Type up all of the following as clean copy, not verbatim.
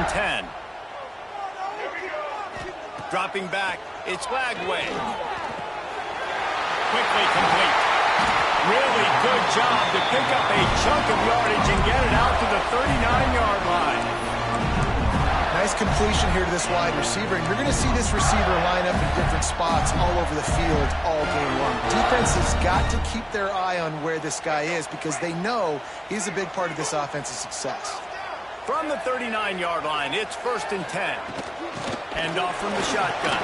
and 10. Dropping back, it's Lagway. Quickly complete. Really good job to pick up a chunk of yardage and get it out to the 39-yard line. Nice completion here to this wide receiver, and you're going to see this receiver line up in different spots all over the field all game long. Defense has got to keep their eye on where this guy is because they know he's a big part of this offense's success. From the 39-yard line, it's 1st and 10. End off from the shotgun.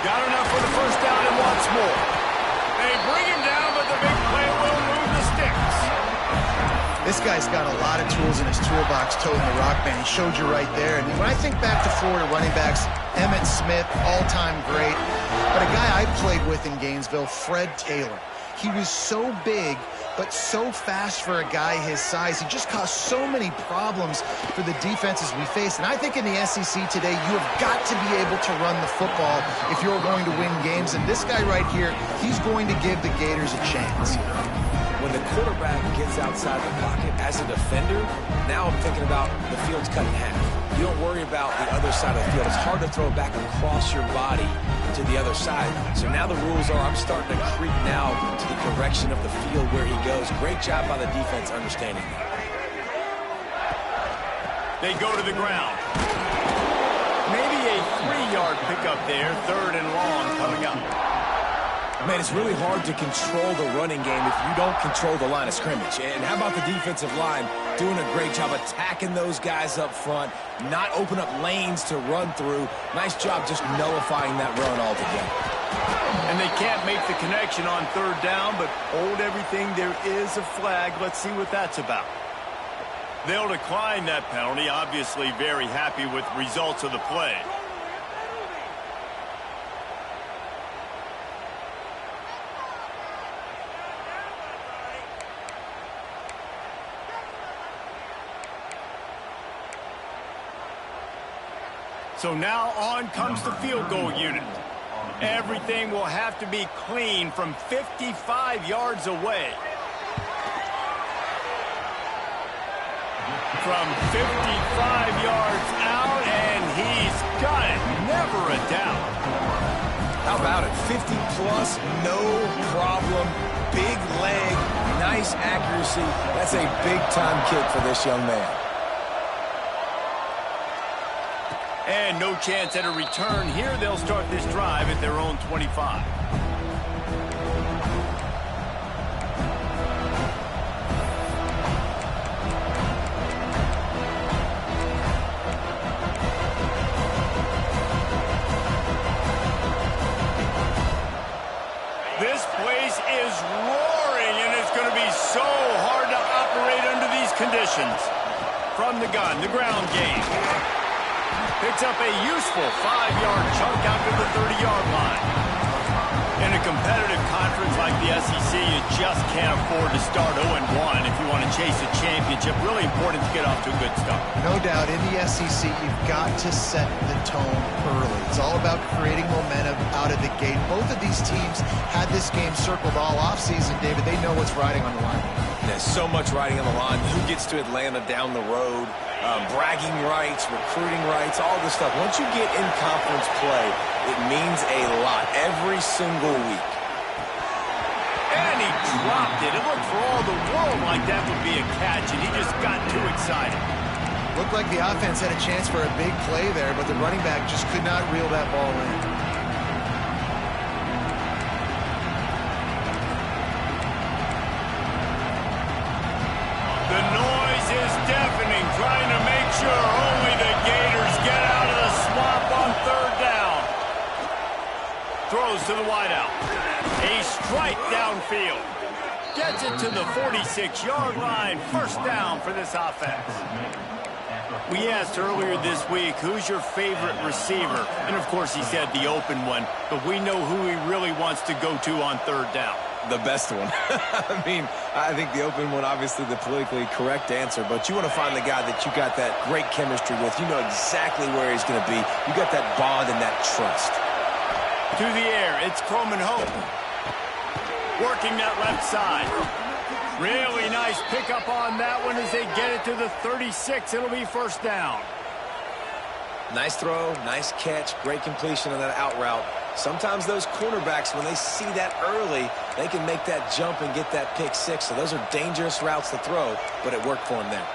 Got enough for the first down and wants more. They bring him down, but the big play will move the sticks. This guy's got a lot of tools in his toolbox toting the rock band. He showed you right there. And when I think back to Florida running backs, Emmitt Smith, all-time great. But a guy I played with in Gainesville, Fred Taylor. He was so big, but so fast for a guy his size. He just caused so many problems for the defenses we faced. And I think in the SEC today, you have got to be able to run the football if you're going to win games. And this guy right here, he's going to give the Gators a chance. When the quarterback gets outside the pocket as a defender, now I'm thinking about the field's cut in half. You don't worry about the other side of the field. It's hard to throw it back across your body to the other side. So now the rules are I'm starting to creep now to the direction of the field where he goes. Great job by the defense understanding that. They go to the ground. Maybe a 3-yard pickup there, 3rd and long coming up. Man, it's really hard to control the running game if you don't control the line of scrimmage. And how about the defensive line doing a great job attacking those guys up front, not open up lanes to run through. Nice job just nullifying that run altogether. And they can't make the connection on 3rd down, but hold everything. There is a flag. Let's see what that's about. They'll decline that penalty. Obviously very happy with the results of the play. So now on comes the field goal unit. Everything will have to be clean from 55 yards away. From 55 yards out, and he's got it. Never a doubt. How about it? 50-plus, no problem. Big leg, nice accuracy. That's a big-time kick for this young man. And no chance at a return here. They'll start this drive at their own 25. This place is roaring, and it's going to be so hard to operate under these conditions. From the gun, the ground game. Picks up a useful 5-yard chunk out to the 30-yard line. In a competitive conference like the SEC, you just can't afford to start 0-1 if you want to chase a championship. Really important to get off to a good start. No doubt, in the SEC, you've got to set the tone early. It's all about creating momentum out of the gate. Both of these teams had this game circled all offseason, David. They know what's riding on the line. There's so much riding on the line. Who gets to Atlanta down the road? Bragging rights, recruiting rights, all this stuff. Once you get in conference play, it means a lot every single week. And he dropped it. It looked for all the world like that would be a catch, and he just got too excited. Looked like the offense had a chance for a big play there, but the running back just could not reel that ball in. Trying to make sure only the Gators get out of the swamp on 3rd down. Throws to the wideout. A strike downfield. Gets it to the 46-yard line. 1st down for this offense. We asked earlier this week, who's your favorite receiver? And, of course, he said the open one. But we know who he really wants to go to on 3rd down. The best one. I mean, I think the open one, obviously the politically correct answer, but you want to find the guy that you got that great chemistry with. You know exactly where he's going to be. You got that bond and that trust. To the air, it's Coleman Hope. Working that left side. Really nice pickup on that one as they get it to the 36. It'll be 1st down. Nice throw, nice catch, great completion on that out route. Sometimes those cornerbacks, when they see that early, they can make that jump and get that pick six. So those are dangerous routes to throw, but it worked for him there.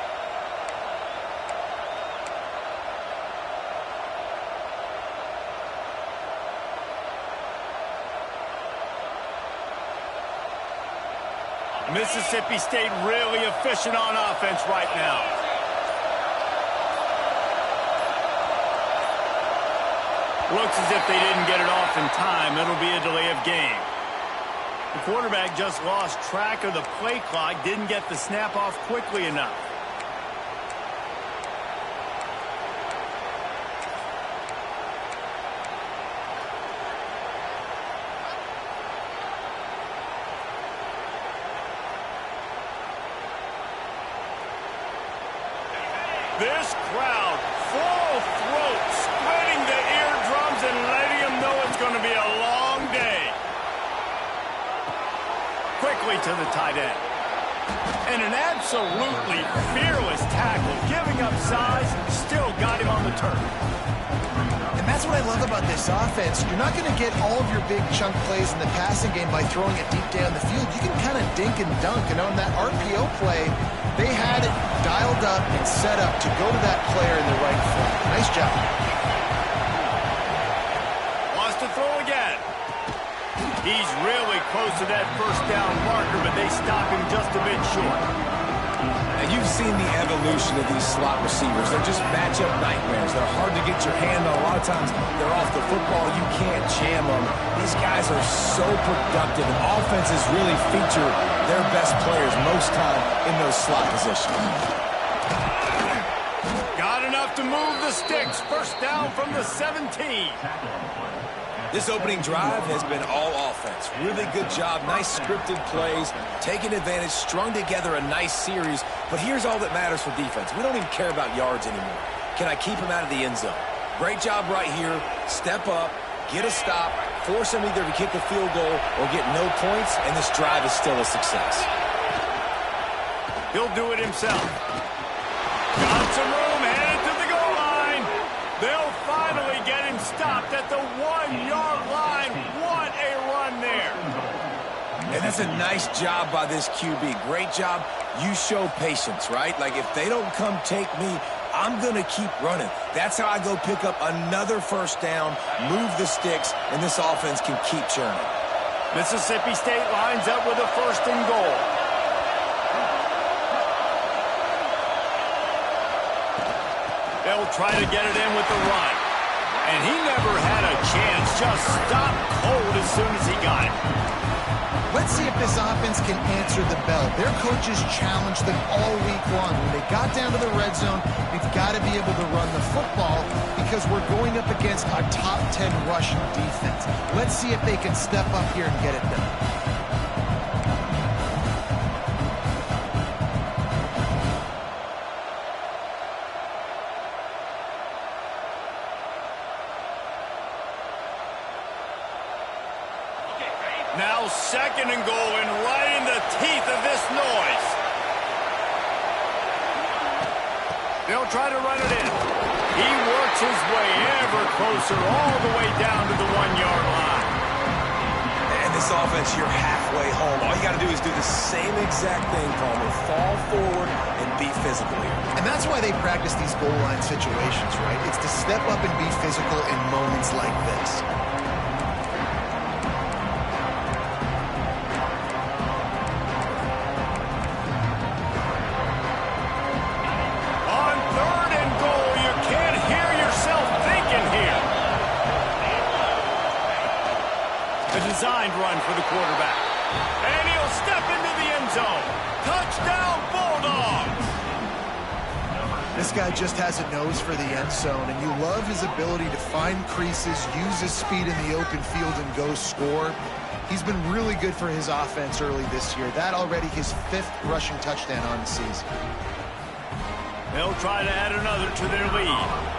Mississippi State really efficient on offense right now. Looks as if they didn't get it off in time. It'll be a delay of game. The quarterback just lost track of the play clock, didn't get the snap off quickly enough. This crowd, full throat, spreading the eardrums and letting them know it's going to be a long day. Quickly to the tight end. And an absolutely fearless tackle, giving up size, still got him on the turf. And that's what I love about this offense. You're not going to get all of your big chunk plays in the passing game by throwing it deep down the field. You can kind of dink and dunk. And on that RPO play, they had it dialed up and set up to go to that player in the right flank. Nice job. Wants to throw again. He's really close to that first down marker, but they stop him just a bit short. And you've seen the evolution of these slot receivers. They're just matchup nightmares. They're hard to get your hand on. A lot of times they're off the football. You can't jam them. These guys are so productive, and offenses really feature their best players most time in those slot positions. Got enough to move the sticks. First down from the 17. This opening drive has been all offense. Really good job, nice scripted plays, taking advantage, strung together a nice series. But here's all that matters for defense. We don't even care about yards anymore. Can I keep him out of the end zone? Great job right here. Step up, get a stop, force him either to kick a field goal or get no points, and this drive is still a success. He'll do it himself. Got some room, headed to the goal line. They'll finally get him stopped at the 1-yard line. What a run there. And that's a nice job by this QB. Great job. You show patience, right? Like, if they don't come take me, I'm going to keep running. That's how I go pick up another first down, move the sticks, and this offense can keep churning. Mississippi State lines up with a first and goal. They'll try to get it in with the run. And he never had a chance. Just stopped cold as soon as he got it. Let's see if this offense can answer the bell. Their coaches challenged them all week long. When they got down to the red zone, we've got to be able to run the football because we're going up against a top 10 rushing defense. Let's see if they can step up here and get it done. Now second and goal, and right in the teeth of this noise. They'll try to run it in. He works his way ever closer all the way down to the 1-yard line. And this offense, you're halfway home. All you got to do is do the same exact thing, Palmer. Fall forward and be physical here. And that's why they practice these goal line situations, right? It's to step up and be physical in moments like this. Designed run for the quarterback. And he'll step into the end zone. Touchdown, Bulldogs! This guy just has a nose for the end zone, and you love his ability to find creases, use his speed in the open field, and go score. He's been really good for his offense early this year. That already his 5th rushing touchdown on the season. They'll try to add another to their lead.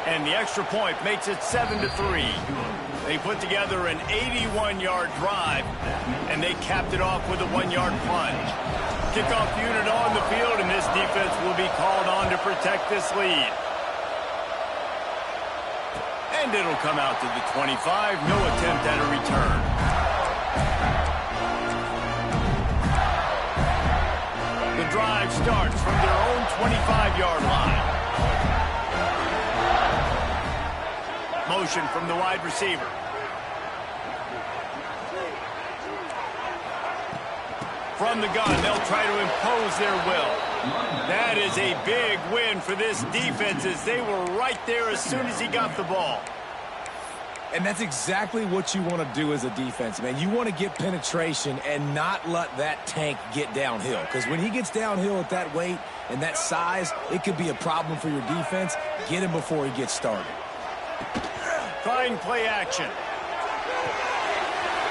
And the extra point makes it 7-3. They put together an 81-yard drive, and they capped it off with a 1-yard plunge. Kickoff unit on the field, and this defense will be called on to protect this lead. And it'll come out to the 25. No attempt at a return. The drive starts from their own 25-yard line. Motion from the wide receiver. From the gun, they'll try to impose their will. That is a big win for this defense as they were right there as soon as he got the ball. And that's exactly what you want to do as a defense, man. You want to get penetration and not let that tank get downhill. Because when he gets downhill at that weight and that size, it could be a problem for your defense. Get him before he gets started. Trying play action.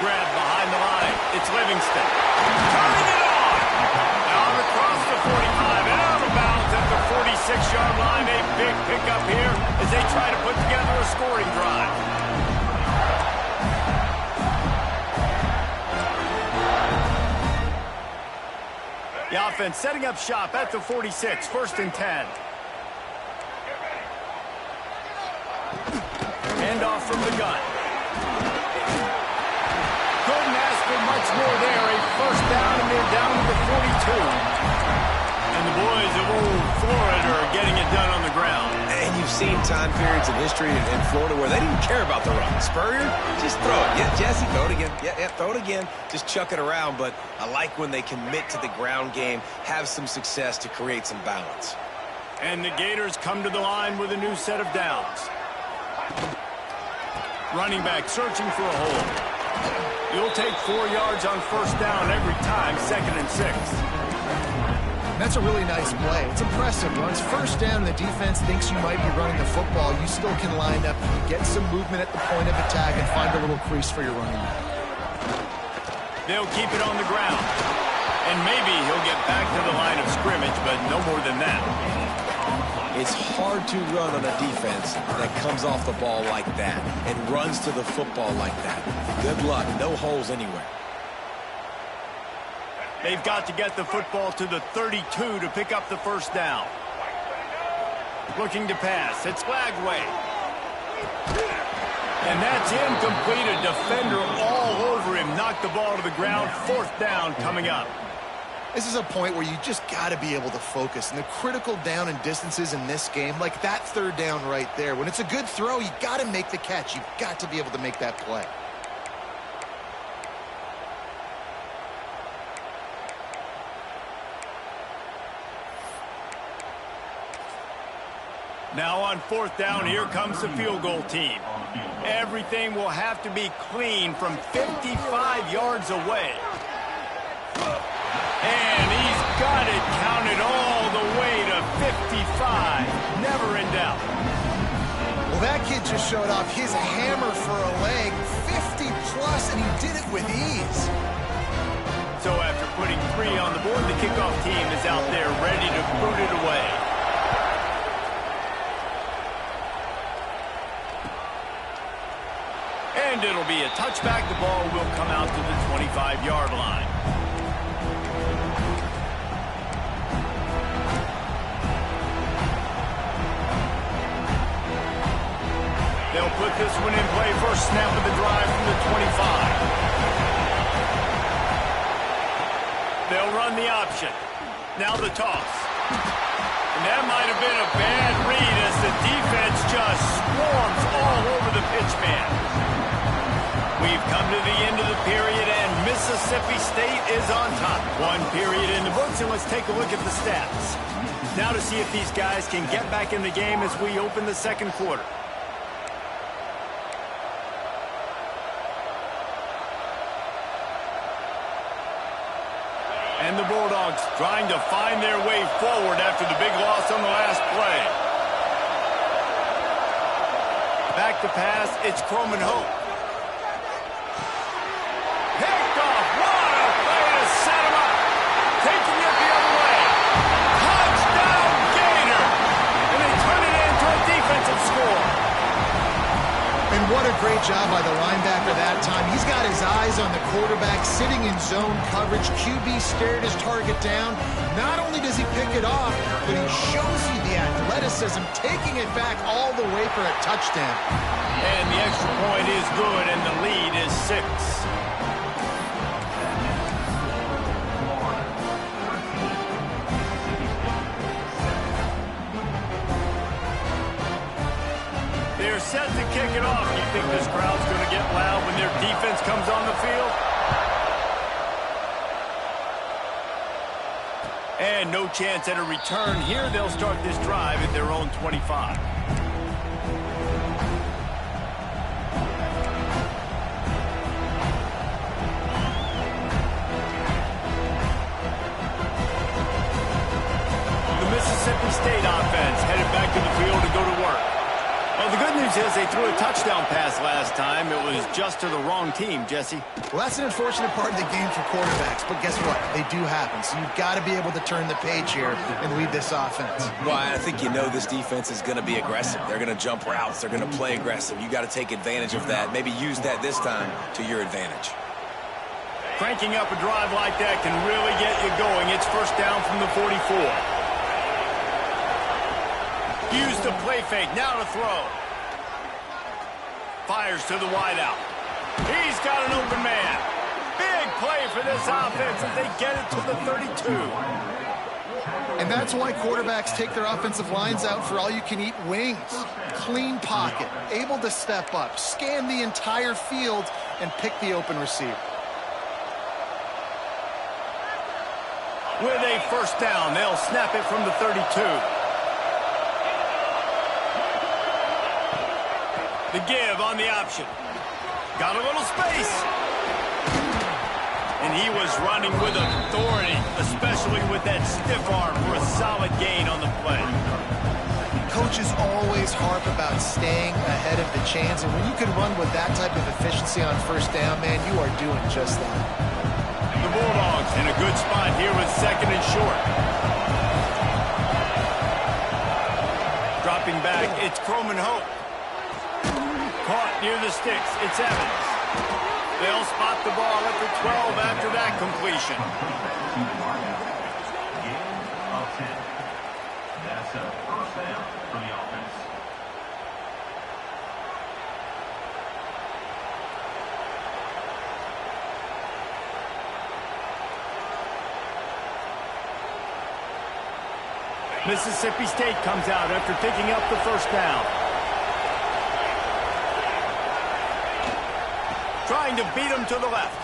Grab behind the line. It's Livingston. Turning it on. Out across the 45 and out of bounds at the 46-yard line. A big pickup here as they try to put together a scoring drive. The offense setting up shop at the 46, 1st and 10. Handoff from the gun. Couldn't ask for much more there. A 1st down, and they're down to the 42. And the boys of old Florida are getting it done on the ground. And you've seen time periods in history in Florida where they didn't care about the run. Spurrier, just throw it. Yeah, Jesse, throw it again. Yeah, throw it again. Just chuck it around. But I like when they commit to the ground game, have some success to create some balance. And the Gators come to the line with a new set of downs. Running back searching for a hole. You'll take 4 yards on 1st down every time, 2nd and 6. That's a really nice play. It's impressive. When it's 1st down and the defense thinks you might be running the football, you still can line up, get some movement at the point of attack, and find a little crease for your running back. They'll keep it on the ground. And maybe he'll get back to the line of scrimmage, but no more than that. It's hard to run on a defense that comes off the ball like that and runs to the football like that. Good luck. No holes anywhere. They've got to get the football to the 32 to pick up the 1st down. Looking to pass. It's Lagway. And that's incomplete. A defender all over him. Knocked the ball to the ground. 4th down coming up. This is a point where you just got to be able to focus. And the critical down and distances in this game, like that 3rd down right there, when it's a good throw, you got to make the catch. You've got to be able to make that play. Now on 4th down, here comes the field goal team. Everything will have to be clean from 55 yards away. And he's got it counted all the way to 55. Never in doubt. Well, that kid just showed off his hammer for a leg, 50-plus, and he did it with ease. So after putting 3 on the board, the kickoff team is out there ready to boot it away. And it'll be a touchback. The ball will come out to the 25-yard line. They'll put this one in play. 1st snap of the drive from the 25. They'll run the option. Now the toss. And that might have been a bad read as the defense just swarms all over the pitch man. We've come to the end of the period, and Mississippi State is on top. 1 period in the books, and let's take a look at the stats. Now to see if these guys can get back in the game as we open the 2nd quarter. And the Bulldogs trying to find their way forward after the big loss on the last play. Back to pass, it's Croman Hope. Picked off, what a play to set him up. Taking it the other way. Touchdown Gator. And they turn it into a defensive score. And what a great job by the linebacker that time. He's got his eyes on the quarterback, sitting in zone coverage. QB stared his target down. Not only does he pick it off, but he shows you the athleticism, taking it back all the way for a touchdown. And the extra point is good, and the lead is 6. They're set to kick it off. You think this crowd's going to get loud when their defense comes on the field? And no chance at a return here. They'll start this drive at their own 25. The Mississippi State offense headed back to the field to go to work. Well, the good news is they threw a touchdown pass last time. It was just to the wrong team, Jesse. Well, that's an unfortunate part of the game for quarterbacks, but guess what? They do happen, so you've got to be able to turn the page here and lead this offense. Well, I think you know this defense is going to be aggressive. They're going to jump routes. They're going to play aggressive. You got to take advantage of that. Maybe use that this time to your advantage. Cranking up a drive like that can really get you going. It's first down from the 44. Use the play fake, now to throw. Fires to the wideout. He's got an open man. Big play for this offense as they get it to the 32. And that's why quarterbacks take their offensive lines out for all-you-can-eat wings. Clean pocket, able to step up, scan the entire field, and pick the open receiver. With a first down, they'll snap it from the 32. The give on the option. Got a little space. And he was running with authority, especially with that stiff arm for a solid gain on the play. Coaches always harp about staying ahead of the chains, and when you can run with that type of efficiency on first down, man, you are doing just that. The Bulldogs in a good spot here with second and short. Dropping back, it's Croman Hope. Caught near the sticks. It's Evans. They'll spot the ball at the 12 after that completion. That's a first down for the offense. Mississippi State comes out after picking up the first down. Trying to beat him to the left.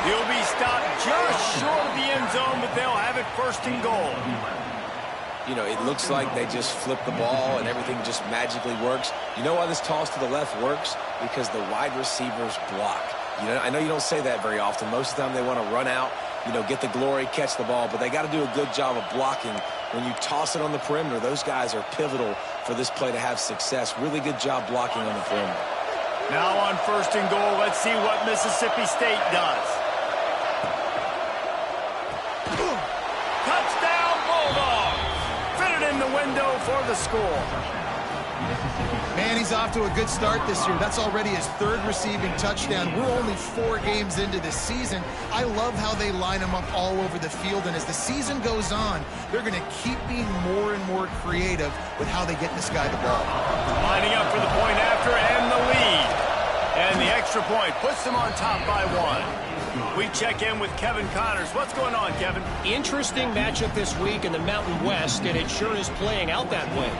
He'll be stopped just short of the end zone, but they'll have it first and goal. You know, it looks like they just flip the ball and everything just magically works. You know why this toss to the left works? Because the wide receivers block. You know, I know you don't say that very often. Most of the time they want to run out, you know, get the glory, catch the ball, but they got to do a good job of blocking. When you toss it on the perimeter, those guys are pivotal for this play to have success. Really good job blocking on the perimeter. Now on first and goal, let's see what Mississippi State does. Touchdown Bulldogs! Fitted in the window for the score. Man, he's off to a good start this year. That's already his third receiving touchdown. We're only 4 games into this season. I love how they line him up all over the field, and as the season goes on, they're going to keep being more and more creative with how they get this guy the ball. Lining up for the point after and the lead. And the extra point puts them on top by 1. We check in with Kevin Connors. What's going on, Kevin? Interesting matchup this week in the Mountain West, and it sure is playing out that way.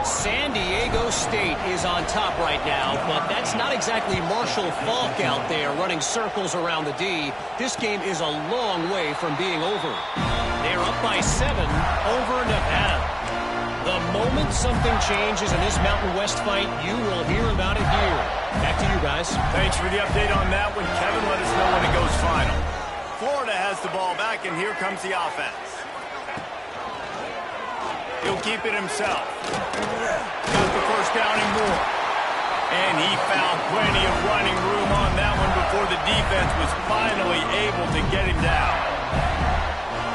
San Diego State is on top right now, but that's not exactly Marshall Faulk out there running circles around the D. This game is a long way from being over. They're up by 7 over Nevada. The moment something changes in this Mountain West fight, you will hear about it here. Back to you guys. Thanks for the update on that one, Kevin. Let us know when it goes final. Florida has the ball back, and here comes the offense. He'll keep it himself. Got the first down and more. And he found plenty of running room on that one before the defense was finally able to get him down.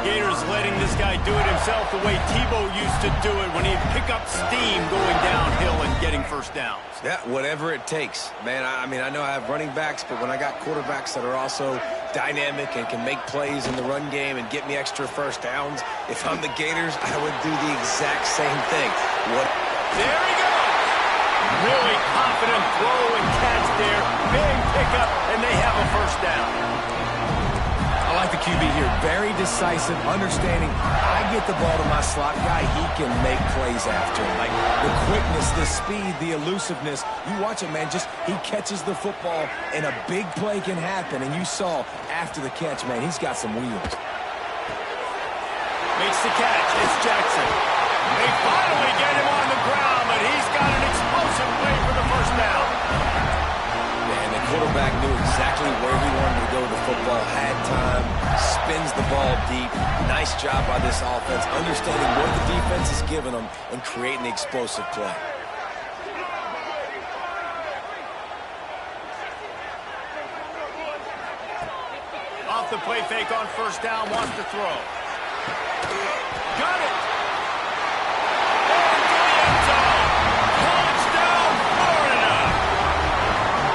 Gators letting this guy do it himself the way Tebow used to do it when he'd pick up steam going downhill and getting first downs. Yeah, whatever it takes. Man, I mean, I know I have running backs, but when I got quarterbacks that are also dynamic and can make plays in the run game and get me extra first downs, if I'm the Gators, I would do the exact same thing. There he goes! Really confident throw and catch there. Big pickup, and they have a first down. I like the QB here. Very decisive, understanding. I get the ball to my slot guy, he can make plays after. Like the quickness, the speed, the elusiveness. You watch it, man. Just he catches the football, and a big play can happen. And you saw after the catch, man, he's got some wheels. Makes the catch. It's Jackson. They finally get him on the ground, but he's got an explosive play for the first down. And the quarterback knew exactly where he wanted to go with the football, had time, spins the ball deep. Nice job by this offense, understanding what the defense is giving them and creating the explosive play. Off the play fake on first down, wants to throw. Got it!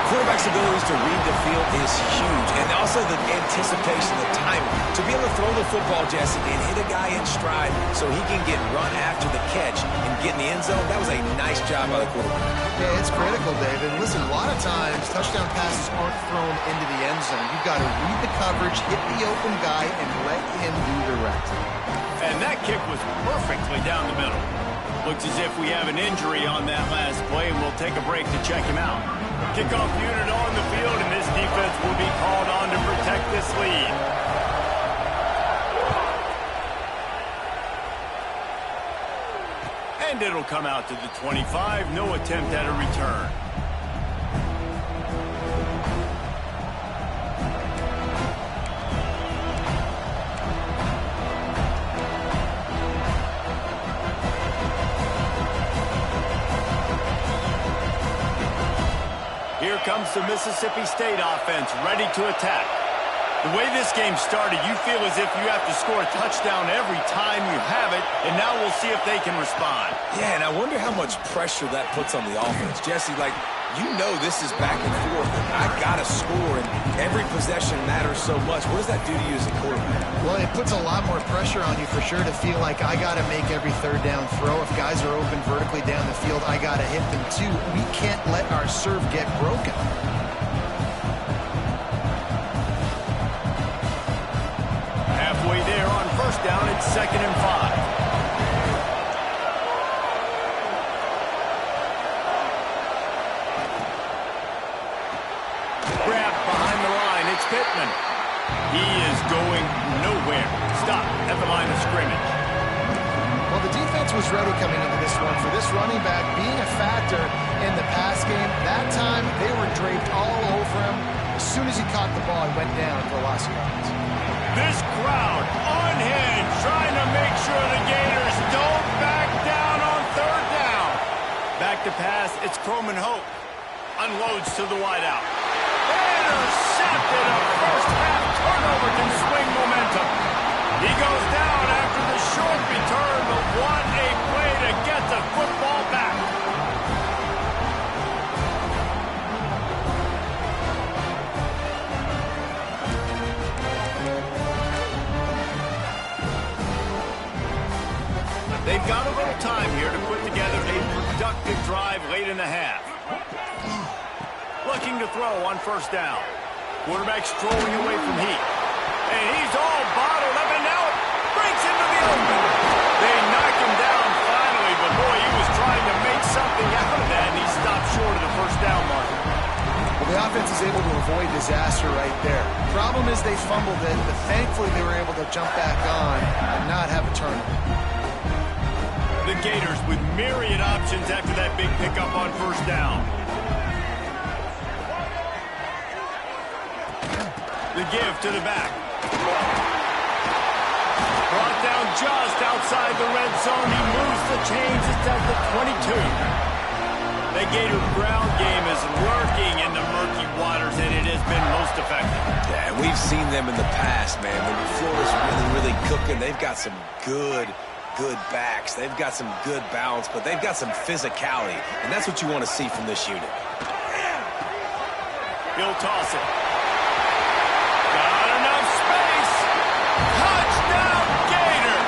Quarterback's abilities to read the field is huge, and also the anticipation, the timing. To be able to throw the football, Jesse, and hit a guy in stride so he can get run after the catch and get in the end zone, that was a nice job by the quarterback. Yeah, it's critical, David. Listen, a lot of times, touchdown passes aren't thrown into the end zone. You've got to read the coverage, hit the open guy, and let him do the rest. And that kick was perfectly down the middle. Looks as if we have an injury on that last play, and we'll take a break to check him out. Kickoff unit on the field, and this defense will be called on to protect this lead. And it'll come out to the 25. No attempt at a return. Here comes the Mississippi State offense, ready to attack. The way this game started, you feel as if you have to score a touchdown every time you have it, and now we'll see if they can respond. Yeah, and I wonder how much pressure that puts on the offense. Jesse, like, you know this is back and forth, and I got to score, and every possession matters so much. What does that do to you as a quarterback? Well, it puts a lot more pressure on you for sure to feel like I got to make every third down throw. If guys are open vertically down the field, I got to hit them too. We can't let our serve get broken. Halfway there on first down, it's 2nd and 5. Grabbed behind the line, it's Pittman. He is going nowhere. Stop at the line of scrimmage. Well, the defense was ready coming into this one. For this running back being a factor in the pass game, that time they were draped all over him. As soon as he caught the ball, he went down for loss of yards. This crowd unhinged, trying to make sure the Gators don't back down on third down. Back to pass, it's Croman Hope. Unloads to the wideout. Intercepted. A first half turnover can swing momentum. He goes down after the short return, but what a play to get the football back. They've got a little time here to put together a productive drive late in the half. Looking to throw on first down. Quarterback strolling away from Heat. And he's all bottled up, and now it breaks into the open. They knock him down finally, but boy, he was trying to make something out of that, and he stopped short of the first down mark. Well, the offense is able to avoid disaster right there. Problem is they fumbled it, but thankfully they were able to jump back on and not have a turnover. The Gators with myriad options after that big pickup on first down. The give to the back. Brought down just outside the red zone. He moves the chains. It's at the 22. The Gator ground game is lurking in the murky waters, and it has been most effective. Yeah, and we've seen them in the past, man. When Florida's really cooked looking, they've got some good backs. They've got some good balance, but they've got some physicality, and that's what you want to see from this unit. He'll toss it. Got enough space. Touchdown, Gator.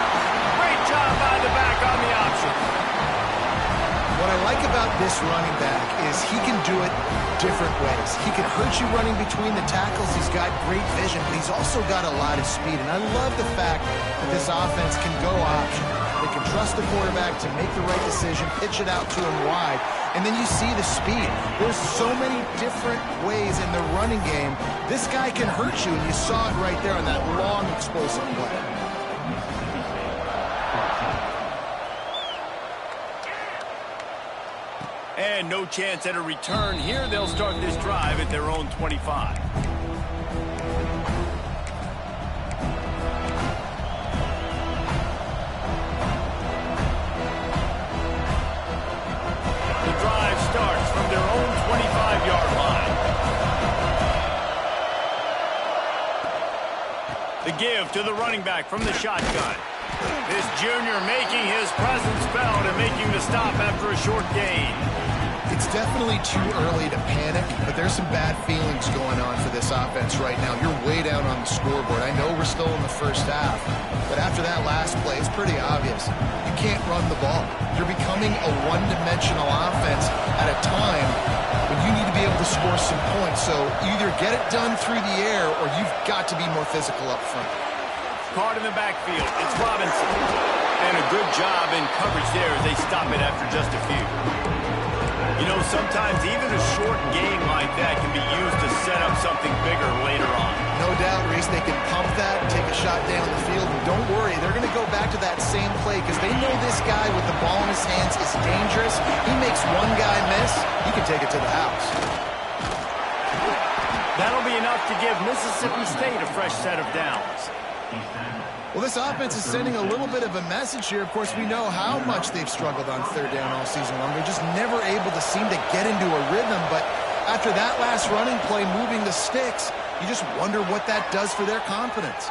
Great job by the back on the option. What I like about this running back is he can do it different ways. He can hurt you running between the tackles. He's got great vision, but he's also got a lot of speed. And I love the fact that this offense can go option. They can trust the quarterback to make the right decision, pitch it out to him wide, and then you see the speed. There's so many different ways in the running game. This guy can hurt you, and you saw it right there on that long, explosive play. And no chance at a return here. They'll start this drive at their own 25. The drive starts from their own 25-yard line. The give to the running back from the shotgun. This junior making his presence felt and making the stop after a short gain. It's definitely too early to panic, but there's some bad feelings going on for this offense right now. You're way down on the scoreboard. I know we're still in the first half, but after that last play, it's pretty obvious. You can't run the ball. You're becoming a one-dimensional offense at a time when you need to be able to score some points. So either get it done through the air or you've got to be more physical up front. Caught in the backfield. It's Robinson. And a good job in coverage there as they stop it after just a few. You know, sometimes even a short gain like that can be used to set up something bigger later on. No doubt, Reese, they can pump that, take a shot down the field, and don't worry, they're going to go back to that same play because they know this guy with the ball in his hands is dangerous. He makes one guy miss, he can take it to the house. That'll be enough to give Mississippi State a fresh set of downs. Well, this offense is sending a little bit of a message here. Of course, we know how much they've struggled on third down all season long. They're just never able to seem to get into a rhythm. But after that last running play, moving the sticks, you just wonder what that does for their confidence.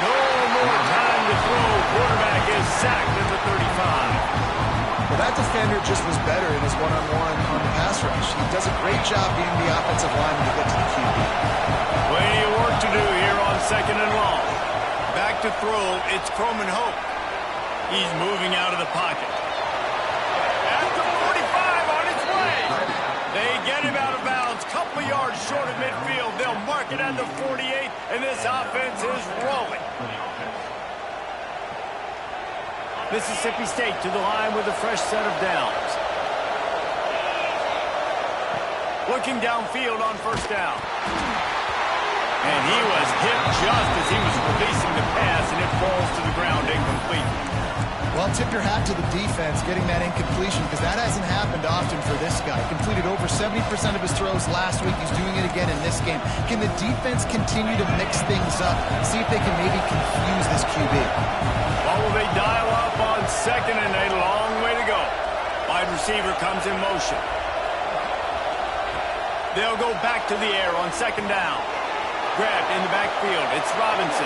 No more time to throw. Quarterback is sacked at the 35. Well, that defender just was better in his one-on-one on the pass rush. He does a great job being the offensive lineman to get to the QB. Plenty of work to do here on second and long. Back to throw, it's Croman Hope. He's moving out of the pocket. At the 45 on its way. They get him out of bounds, couple of yards short of midfield. They'll mark it at the 48, and this offense is rolling. Mississippi State to the line with a fresh set of downs. Looking downfield on first down. And he was hit just as he was releasing the pass, and it falls to the ground incomplete. Well, tip your hat to the defense getting that incompletion because that hasn't happened often for this guy. Completed over 70% of his throws last week. He's doing it again in this game. Can the defense continue to mix things up? See if they can maybe confuse this QB. Well, will they dial up on second and a long way to go? Wide receiver comes in motion. They'll go back to the air on second down. Grabbed in the backfield. It's Robinson.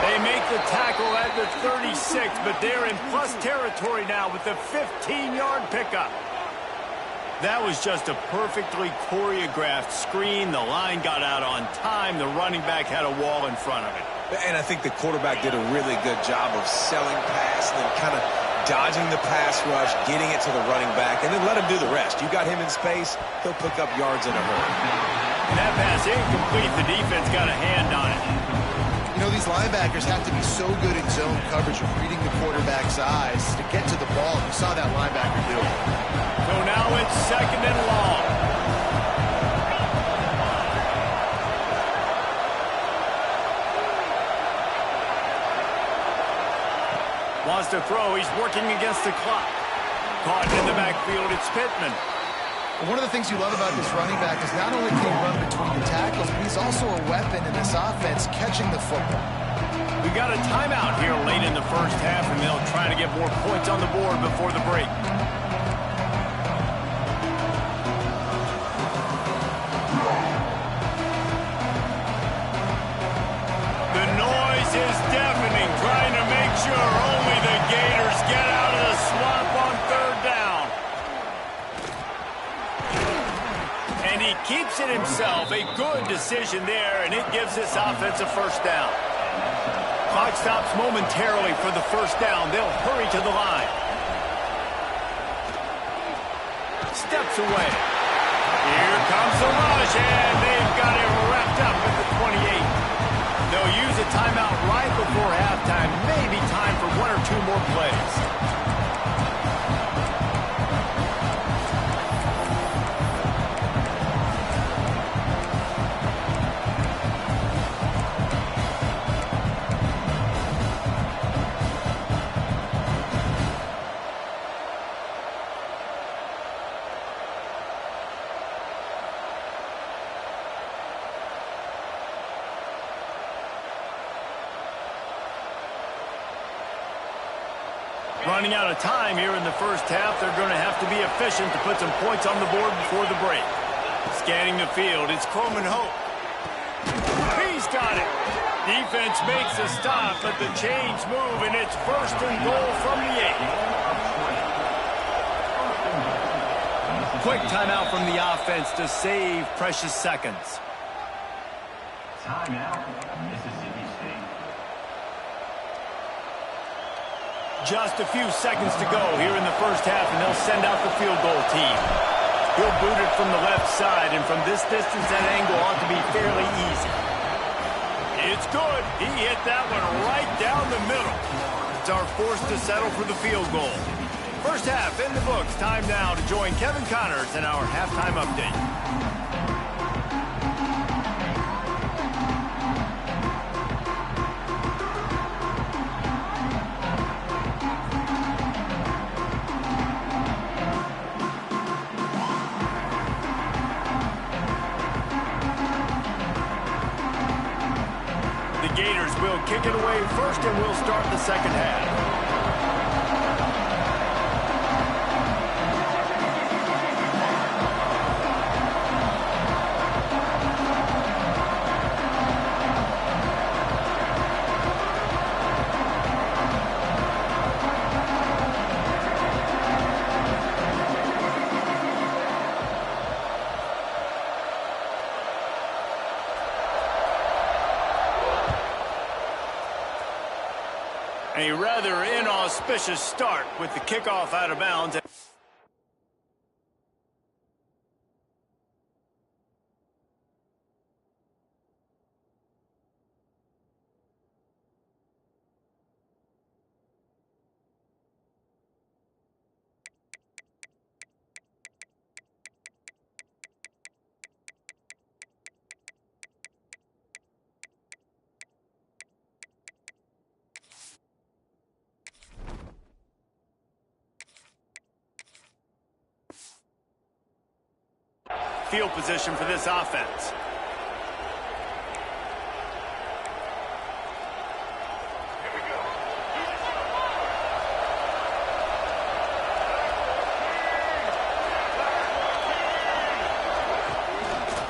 They make the tackle at the 36, but they're in plus territory now with the 15-yard pickup. That was just a perfectly choreographed screen. The line got out on time. The running back had a wall in front of it. And I think the quarterback did a really good job of selling pass and then kind of dodging the pass rush, getting it to the running back, and then let him do the rest. You got him in space, he'll pick up yards in a hurry. That pass incomplete. The defense got a hand on it. You know, these linebackers have to be so good in zone coverage of reading the quarterback's eyes to get to the ball. You saw that linebacker do it. So now it's second and long. Wants to throw. He's working against the clock. Caught in the backfield. It's Pittman. One of the things you love about this running back is not only can he run between the tackles, but he's also a weapon in this offense catching the football. We got a timeout here late in the first half, and they'll try to get more points on the board before the break. The is deafening, trying to make sure only the Gators get out of the swamp on third down. And he keeps it himself. A good decision there, and it gives this offense a first down. Clock stops momentarily for the first down. They'll hurry to the line. Steps away. Here comes the rush, and they've got it wrapped up at the 28. They'll use a timeout right before halftime. Maybe time for one or two more plays. Running out of time here in the first half. They're going to have to be efficient to put some points on the board before the break. Scanning the field, it's Coleman Hope. He's got it. Defense makes a stop, but the chains move, and it's first and goal from the 8. Quick timeout from the offense to save precious seconds. Timeout, Mississippi State. Just a few seconds to go here in the first half, and they'll send out the field goal team. He'll boot it from the left side, and from this distance, that angle ought to be fairly easy. It's good. He hit that one right down the middle. It's our force to settle for the field goal. First half in the books. Time now to join Kevin Connors in our halftime update. Gators will kick it away first, and we'll start the second half. A rather inauspicious start with the kickoff out of bounds. Field position for this offense.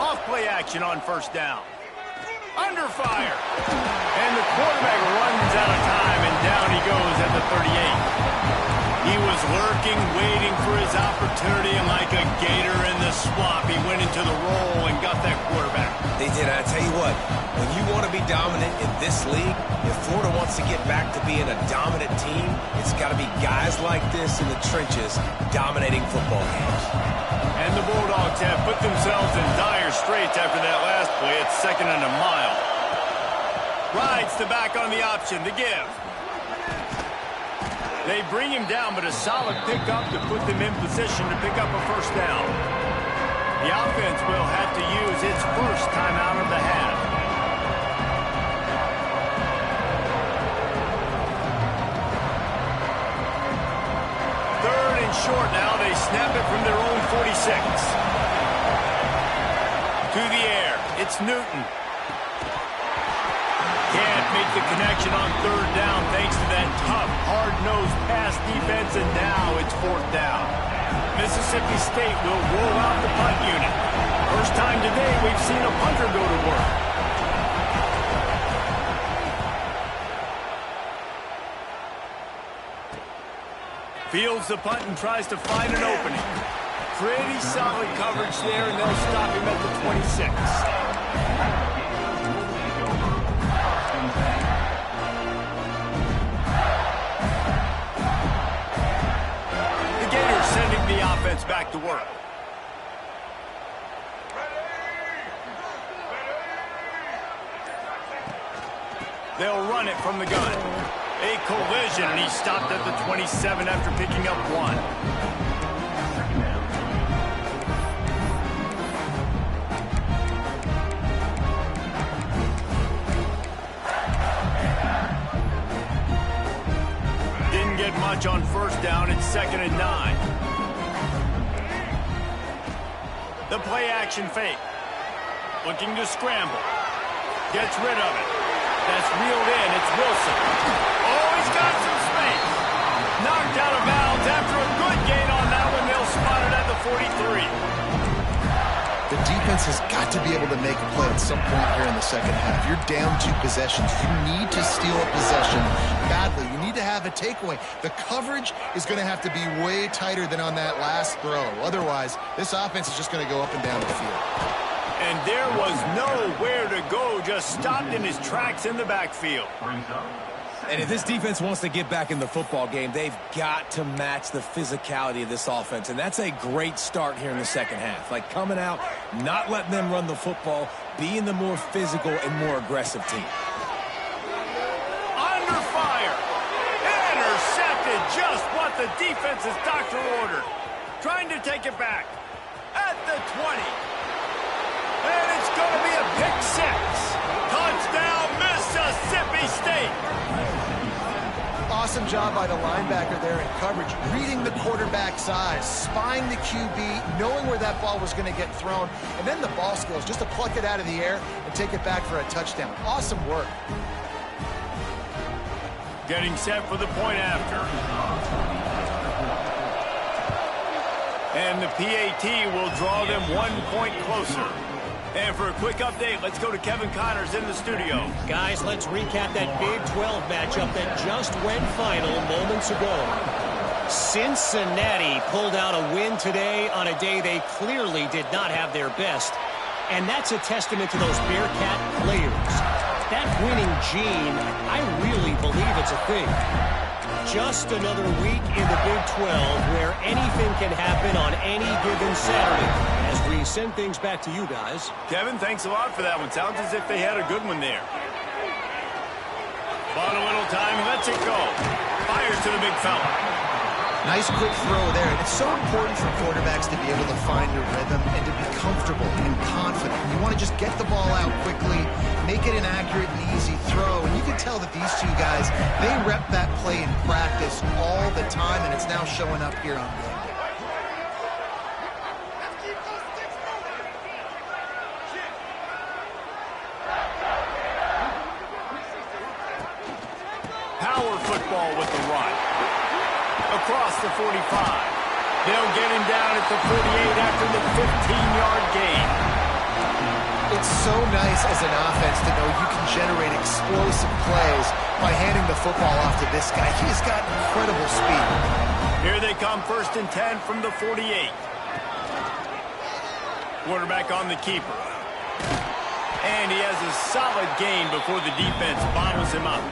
Off-play action on first down. Under fire. And the quarterback runs out of time, and down he goes at the 38. He was lurking, waiting for his opportunity, and like a gator in the swamp, he went into the roll and got that quarterback. They did. I tell you what, when you want to be dominant in this league, if Florida wants to get back to being a dominant team, it's got to be guys like this in the trenches dominating football games. And the Bulldogs have put themselves in dire straits after that last play. It's 2nd and a mile. Rides the back on the option to give. They bring him down, but a solid pickup to put them in position to pick up a first down. The offense will have to use its first timeout of the half. Third and short now. They snap it from their own 46. To the air. It's Newton. Can't make the connection on third down thanks to that tough, hard-nosed pass defense, and now it's 4th down. Mississippi State will roll out the punt unit. First time today we've seen a punter go to work. Fields the punt and tries to find an opening. Pretty solid coverage there, and they'll stop him at the 26. The Gators sending the offense back to work. They'll run it from the gun. A collision, and he stopped at the 27 after picking up 1. Didn't get much on first down. It's 2nd and 9. The play action fake. Looking to scramble. Gets rid of it. That's reeled in. It's Wilson. Oh, he's got some space. Knocked out of bounds after a good gain on that one. They'll spot it at the 43. The defense has got to be able to make a play at some point here in the second half. You're down 2 possessions. You need to steal a possession badly. You need to have a takeaway. The coverage is going to have to be way tighter than on that last throw. Otherwise, this offense is just going to go up and down the field. And there was nowhere to go, just stopped in his tracks in the backfield. And if this defense wants to get back in the football game, they've got to match the physicality of this offense. And that's a great start here in the second half. Like coming out, not letting them run the football, being the more physical and more aggressive team. Under fire. Intercepted, just what the defense's doctor ordered. Trying to take it back at the 20. And it's going to be a pick 6. Touchdown, Mississippi State. Awesome job by the linebacker there in coverage, reading the quarterback's eyes, spying the QB, knowing where that ball was going to get thrown, and then the ball skills just to pluck it out of the air and take it back for a touchdown. Awesome work. Getting set for the point after. And the PAT will draw them 1 point closer. And for a quick update, let's go to Kevin Connors in the studio. Guys, let's recap that Big 12 matchup that just went final moments ago. Cincinnati pulled out a win today on a day they clearly did not have their best. And that's a testament to those Bearcat players. That winning gene, I really believe it's a thing. Just another week in the Big 12 where anything can happen on any given Saturday. As we send things back to you guys. Kevin, thanks a lot for that one. Sounds as if they had a good one there. Bought a little time, lets it go. Fires to the big fella. Nice quick throw there. And it's so important for quarterbacks to be able to find a rhythm and to be comfortable and confident. You want to just get the ball out quickly, make it an accurate and easy throw. And you can tell that these 2 guys, they rep that play in practice all the time, and it's now showing up here on game day. Power football with the run. Across the 45. They'll get him down at the 48 after the 15-yard gain. It's so nice as an offense to know you can generate explosive plays by handing the football off to this guy. He's got incredible speed. Here they come, 1st and 10 from the 48. Quarterback on the keeper. And he has a solid gain before the defense bottles him up.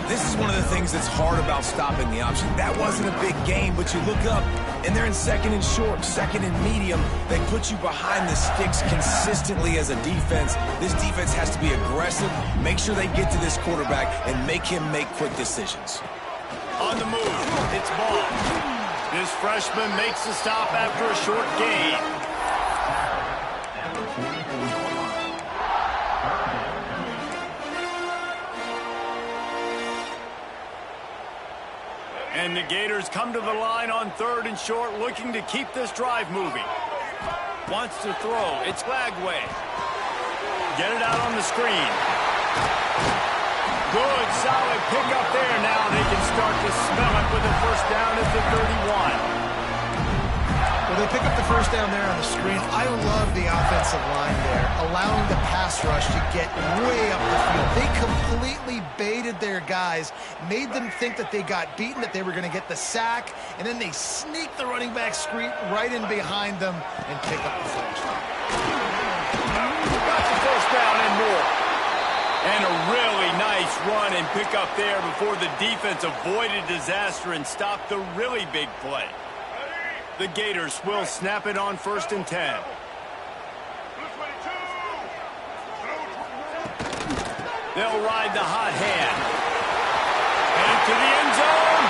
This is one of the things that's hard about stopping the option. That wasn't a big game, but you look up, and they're in 2nd and short, 2nd and medium. They put you behind the sticks consistently as a defense. This defense has to be aggressive, make sure they get to this quarterback, and make him make quick decisions. On the move, it's Ball. This freshman makes the stop after a short gain. And the Gators come to the line on 3rd and short, looking to keep this drive moving. Wants to throw. It's Lagway. Get it out on the screen. Good, solid pickup there. Now they can start to smell it with a first down at the 31. Well, they pick up the first down there on the screen. I love the offensive line there, allowing the pass rush to get way up the field. They completely baited their their guys, made them think that they got beaten, that they were going to get the sack, and then they sneak the running back screen right in behind them and pick up the first. Got the first down and more. And a really nice run and pick up there before the defense avoided disaster and stopped the really big play. The Gators will snap it on 1st and 10. They'll ride the hot hand. And to the end zone.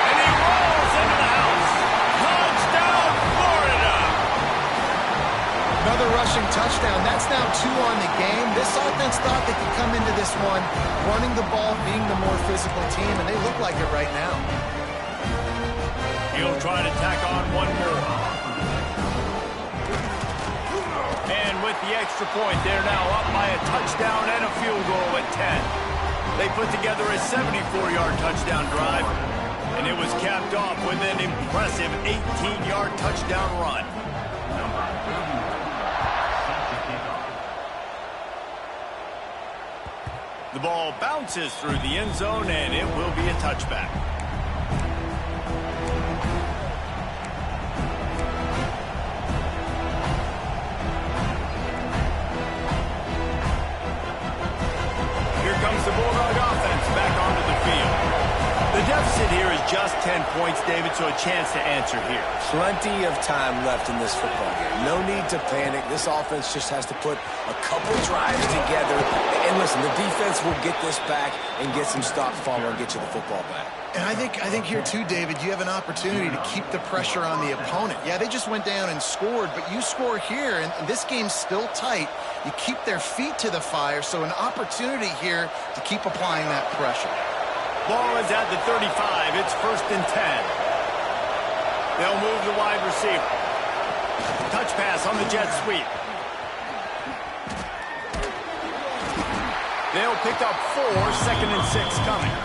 And he rolls into the house. Touchdown, Florida! Another rushing touchdown. That's now 2 on the game. This offense thought they could come into this one running the ball, being the more physical team, and they look like it right now. He'll try to tack on one more. And with the extra point, they're now up by a touchdown and a field goal at 10. They put together a 74-yard touchdown drive, and it was capped off with an impressive 18-yard touchdown run. The ball bounces through the end zone, and it will be a touchback. The Bulldog offense back onto the field. The deficit here is just 10 points, David, so a chance to answer here. Plenty of time left in this football game. No need to panic. This offense just has to put a couple drives together. And listen, the defense will get this back and get some stop follow and get you the football back. And I think here too, David, you have an opportunity to keep the pressure on the opponent. Yeah, they just went down and scored, but you score here, and this game's still tight. You keep their feet to the fire, so an opportunity here to keep applying that pressure. Ball is at the 35. It's 1st and 10. They'll move the wide receiver. Touch pass on the jet sweep. They'll pick up 4, 2nd and 6 coming.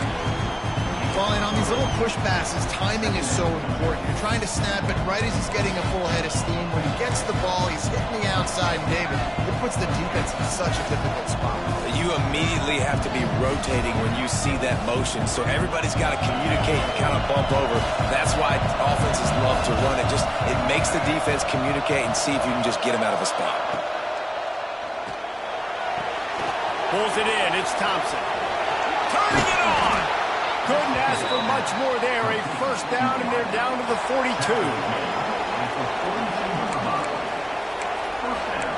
Well, and on these little push passes, timing is so important. You're trying to snap it right as he's getting a full head of steam. When he gets the ball, he's hitting the outside, and David, it puts the defense in such a difficult spot. You immediately have to be rotating when you see that motion, so everybody's got to communicate and kind of bump over. That's why offenses love to run it. It makes the defense communicate and see if you can just get him out of a spot. Pulls it in. It's Thompson. Turning it on. Couldn't ask for much more there. A first down, and they're down to the 42. First down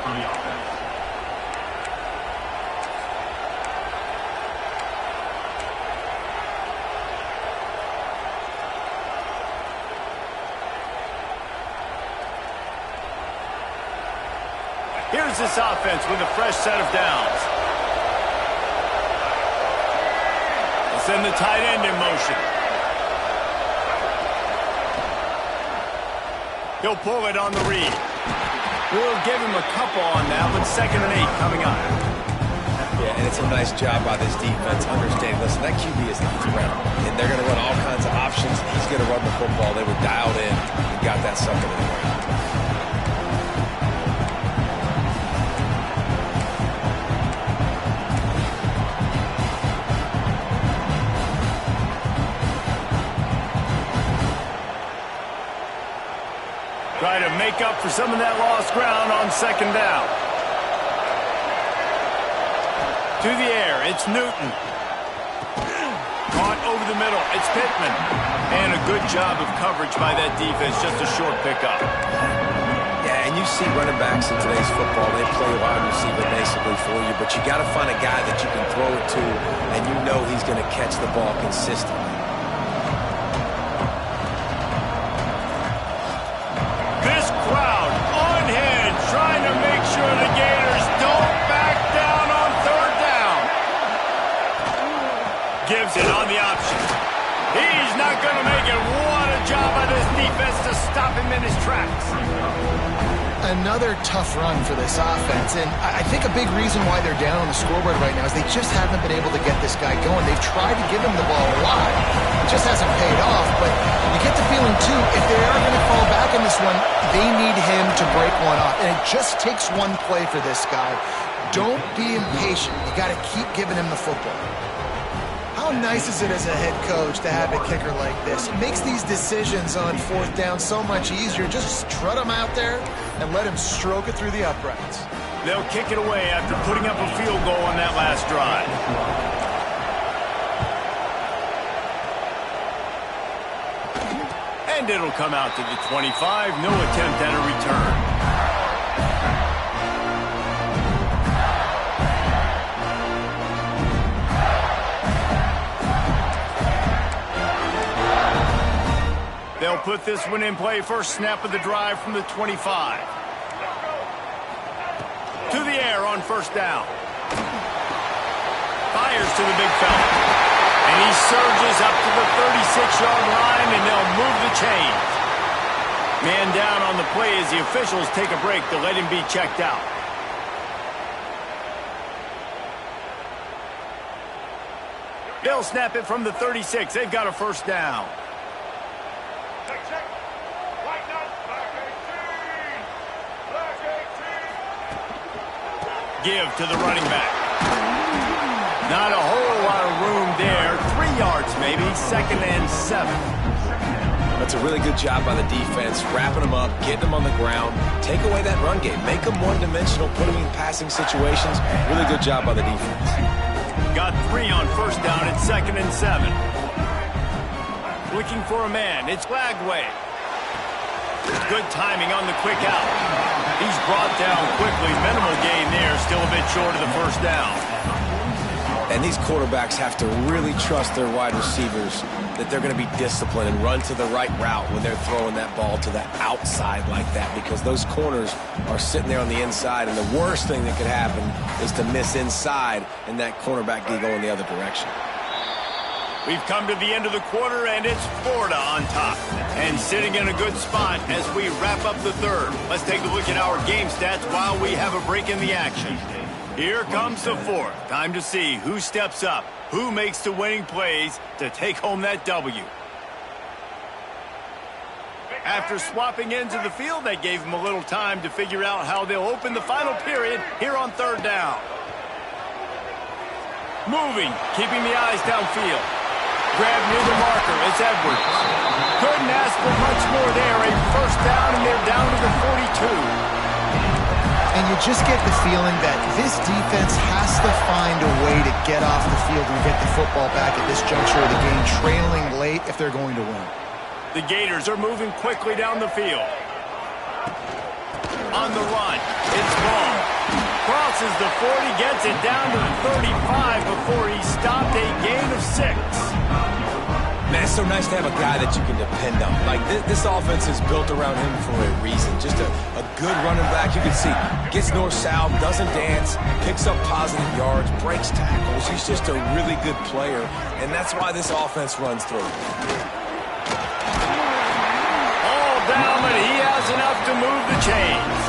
on the offense. Here's this offense with a fresh set of downs. Send the tight end in motion. He'll pull it on the read. We'll give him a couple on that, but 2nd and 8 coming up. Yeah, and it's a nice job by this defense understanding, listen, that QB is not threat, and they're going to run all kinds of options. He's going to run the football. They were dialed in and got that sucker in the ground. Try to make up for some of that lost ground on 2nd down. To the air, it's Newton. Caught over the middle, it's Pittman. And a good job of coverage by that defense, just a short pickup. Yeah, and you see running backs in today's football, they play wide receiver basically for you, but you got to find a guy that you can throw it to, and you know he's going to catch the ball consistently. Trying to make sure the Gators don't back down on 3rd down. Gives it on the option. He's not going to make it. What a job by this defense to stop him in his tracks. Another tough run for this offense, and I think a big reason why they're down on the scoreboard right now is they just haven't been able to get this guy going. They've tried to give him the ball a lot. It just hasn't paid off, but you get the feeling, too, if they are going to fall back in this one, they need him to break one off, and it just takes one play for this guy. Don't be impatient. You got to keep giving him the football. How nice is it as a head coach to have a kicker like this? It makes these decisions on 4th down so much easier. Just trot him out there and let him stroke it through the uprights. They'll kick it away after putting up a field goal on that last drive. And it'll come out to the 25. No attempt at a return. They'll put this one in play. First snap of the drive from the 25. To the air on first down. Fires to the big fella. And he surges up to the 36-yard line, and they'll move the chains. Man down on the play as the officials take a break to let him be checked out. They'll snap it from the 36. They've got a first down. Give to the running back. Not a whole lot of room there. 3 yards maybe. 2nd and 7. That's a really good job by the defense, wrapping them up, getting them on the ground, take away that run game, make them one-dimensional, put them in passing situations. Really good job by the defense. Got 3 on first down at 2nd and 7. Looking for a man. It's Lagway. Good timing on the quick out. He's brought down quickly. Minimal gain there. Still a bit short of the first down. And these quarterbacks have to really trust their wide receivers that they're going to be disciplined and run to the right route when they're throwing that ball to the outside like that, because those corners are sitting there on the inside, and the worst thing that could happen is to miss inside and that cornerback go in the other direction. We've come to the end of the quarter, and it's Florida on top. And sitting in a good spot as we wrap up the third. Let's take a look at our game stats while we have a break in the action. Here comes the fourth. Time to see who steps up, who makes the winning plays to take home that W. After swapping ends of the field, that gave them a little time to figure out how they'll open the final period here on third down. Moving, keeping the eyes downfield. Grab near the marker. It's Edwards. Couldn't ask for much more there. A first down, and they're down to the 42. And you just get the feeling that this defense has to find a way to get off the field and get the football back at this juncture of the game, trailing late if they're going to win. The Gators are moving quickly down the field. On the run, it's Ball. Crosses the 40, gets it down to the 35 before he stopped. A gain of 6. Man, it's so nice to have a guy that you can depend on. Like, this offense is built around him for a reason. Just a good running back. You can see, gets north-south, doesn't dance, picks up positive yards, breaks tackles. He's just a really good player, and that's why this offense runs through. All down, but he has enough to move the chains.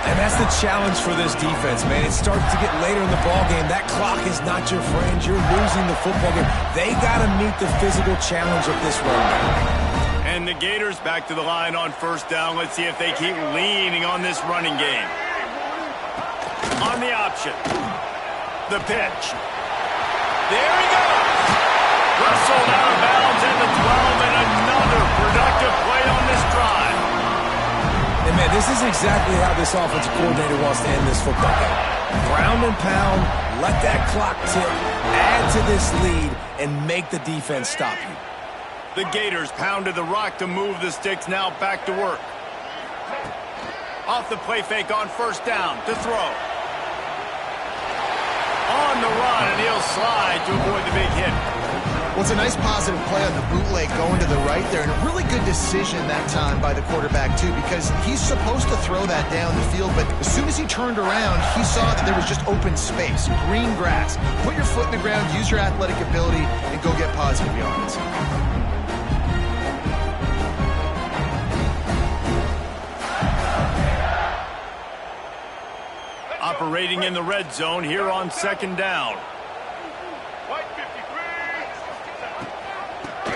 And that's the challenge for this defense, man. It starts to get later in the ballgame. That clock is not your friend. You're losing the football game. They got to meet the physical challenge of this run game. And the Gators back to the line on first down. Let's see if they keep leaning on this running game. On the option. The pitch. There he goes. Russell out of bounds at the 12, and another productive play on this drive. And, man, this is exactly how this offensive coordinator wants to end this football game. Ground and pound, let that clock tick, add to this lead, and make the defense stop you. The Gators pounded the rock to move the sticks, now back to work. Off the play fake on first down to throw. On the run, and he'll slide to avoid the big hit. Well, it's a nice positive play on the bootleg going to the right there, and a really good decision that time by the quarterback, too, because he's supposed to throw that down the field, but as soon as he turned around, he saw that there was just open space, green grass. Put your foot in the ground, use your athletic ability, and go get positive yards. Operating in the red zone here on second down.